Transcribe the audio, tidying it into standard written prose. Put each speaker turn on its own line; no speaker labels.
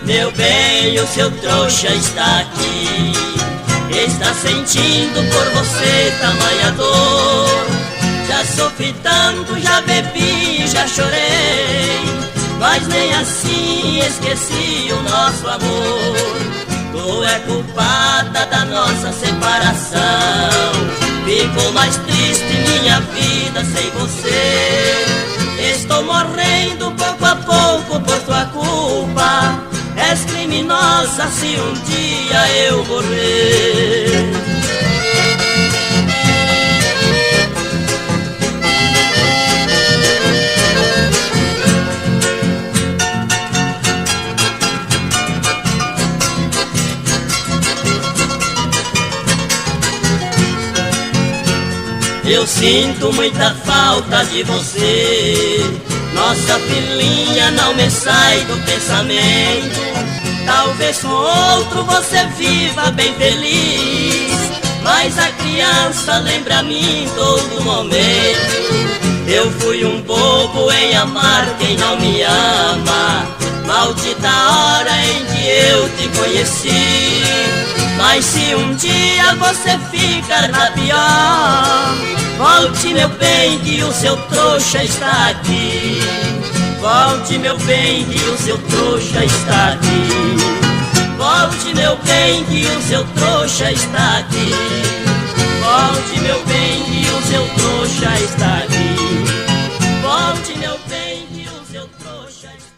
Meu bem, o seu trouxa está aqui, está sentindo por você tamanha dor. Já sofri tanto, já bebi, já chorei, mas nem assim esqueci o nosso amor. Tu é culpada da nossa separação, ficou mais triste minha vida sem você. Estou morrendo pouco a pouco por tua culpa. És criminosa se um dia eu morrer. Eu sinto muita falta de você, nossa filhinha não me sai do pensamento. Talvez com outro você viva bem feliz, mas a criança lembra a mim todo momento. Eu fui um bobo em amar quem não me ama, maldita hora em que eu te conheci. Mas se um dia você ficar na pior, volte meu bem que o seu trouxa está aqui. Volte meu bem que o seu trouxa está aqui. Volte meu bem que o seu trouxa está aqui. Volte meu bem que o seu trouxa está aqui. Volte meu bem que o seu trouxa está aqui.